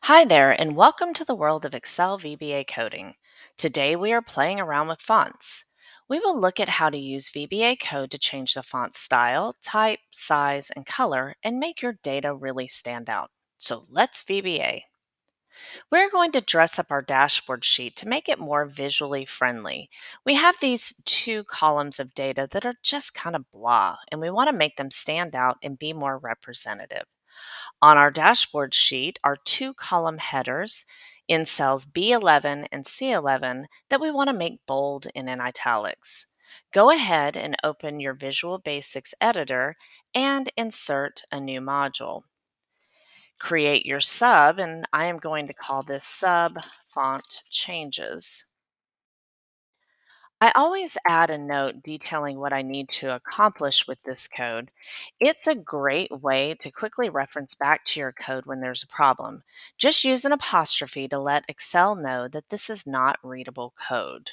Hi there, and welcome to the world of Excel VBA coding. Today we are playing around with fonts. We will look at how to use VBA code to change the font style, type, size, and color and make your data really stand out. So let's VBA. We're going to dress up our dashboard sheet to make it more visually friendly. We have these two columns of data that are just kind of blah, and we want to make them stand out and be more representative. On our dashboard sheet are two column headers in cells B11 and C11 that we want to make bold and in italics. Go ahead and open your Visual Basics editor and insert a new module. Create your sub, and I am going to call this sub font changes. I always add a note detailing what I need to accomplish with this code. It's a great way to quickly reference back to your code when there's a problem. Just use an apostrophe to let Excel know that this is not readable code.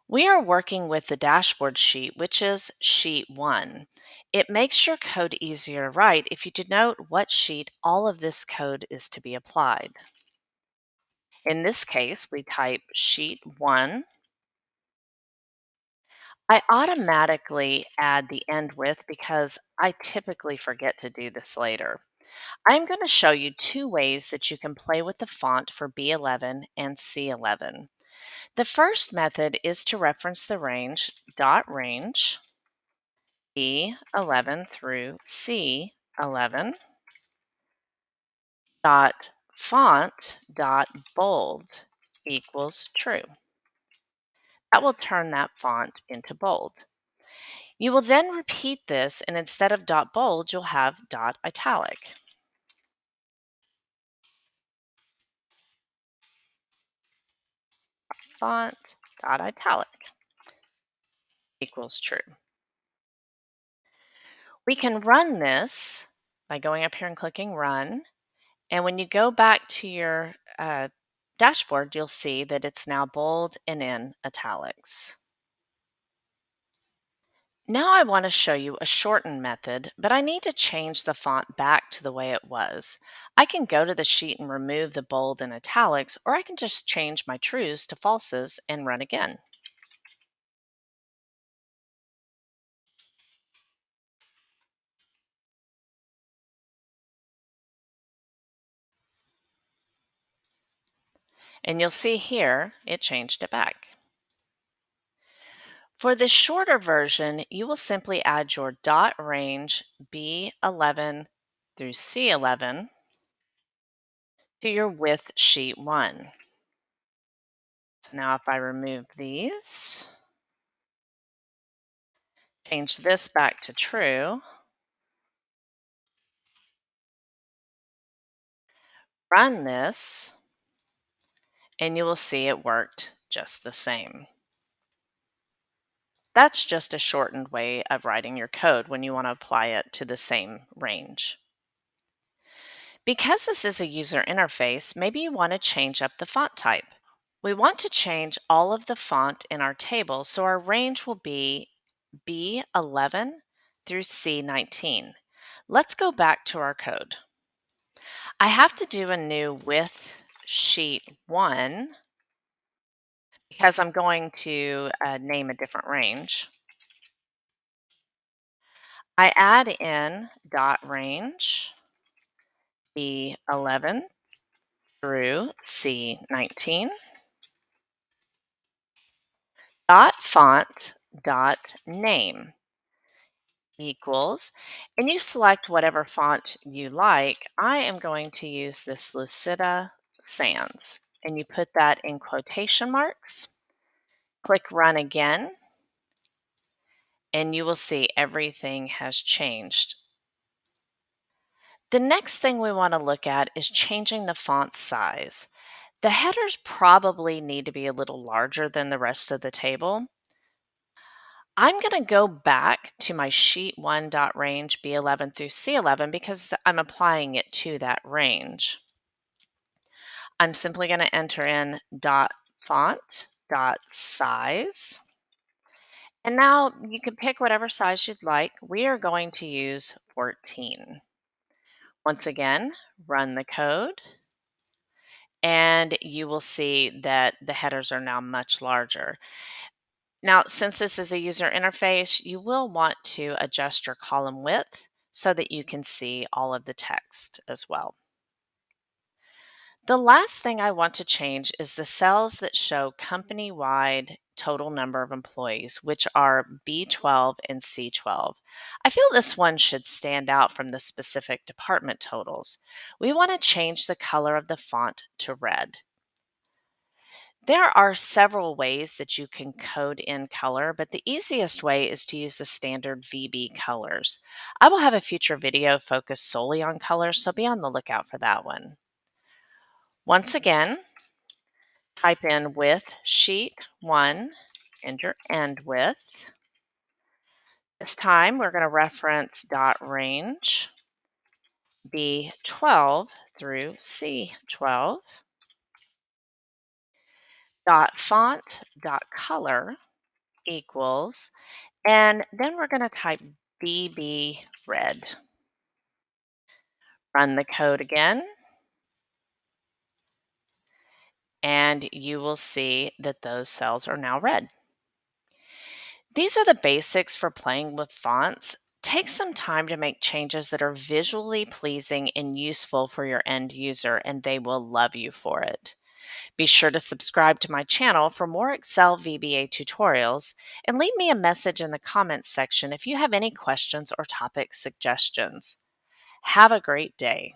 We are working with the dashboard sheet, which is sheet 1. It makes your code easier to write if you denote what sheet all of this code is to be applied. In this case, we type sheet 1. I automatically add the end with because I typically forget to do this later. I'm going to show you two ways that you can play with the font for B11 and C11. The first method is to reference the range dot range B11 through C11 dot font dot bold equals true. That will turn that font into bold. You will then repeat this, and instead of dot bold, you'll have dot italic. Font dot italic equals true. We can run this by going up here and clicking run. And when you go back to your dashboard, you'll see that it's now bold and in italics. Now I want to show you a shortened method, but I need to change the font back to the way it was. I can go to the sheet and remove the bold and italics, or I can just change my trues to falses and run again. And you'll see here, it changed it back. For the shorter version, you will simply add your dot range B11 through C11 to your width sheet 1. So now if I remove these, change this back to true, run this, and you will see it worked just the same. That's just a shortened way of writing your code when you want to apply it to the same range. Because this is a user interface, maybe you want to change up the font type. We want to change all of the font in our table, so our range will be B11 through C19. Let's go back to our code. I have to do a new with sheet 1 because I'm going to name a different range. I add in dot range B11 through C19 dot font dot name equals, and you select whatever font you like. I am going to use this Lucida Sans, and you put that in quotation marks. Click run again, and you will see everything has changed. The next thing we want to look at is changing the font size. The headers probably need to be a little larger than the rest of the table. I'm going to go back to my sheet 1 dot range B11 through C11 because I'm applying it to that range. I'm simply going to enter in dot font dot size. And now you can pick whatever size you'd like. We are going to use 14. Once again, run the code, and you will see that the headers are now much larger. Now, since this is a user interface, you will want to adjust your column width so that you can see all of the text as well. The last thing I want to change is the cells that show company-wide total number of employees, which are B12 and C12. I feel this one should stand out from the specific department totals. We want to change the color of the font to red. There are several ways that you can code in color, but the easiest way is to use the standard VB colors. I will have a future video focused solely on colors, so be on the lookout for that one. Once again, type in with sheet 1, enter end with. This time we're going to reference dot range B12 through C12, dot font dot color equals, and then we're going to type BB red. Run the code again, and you will see that those cells are now red. These are the basics for playing with fonts. Take some time to make changes that are visually pleasing and useful for your end user, and they will love you for it. Be sure to subscribe to my channel for more Excel VBA tutorials, and leave me a message in the comments section if you have any questions or topic suggestions. Have a great day.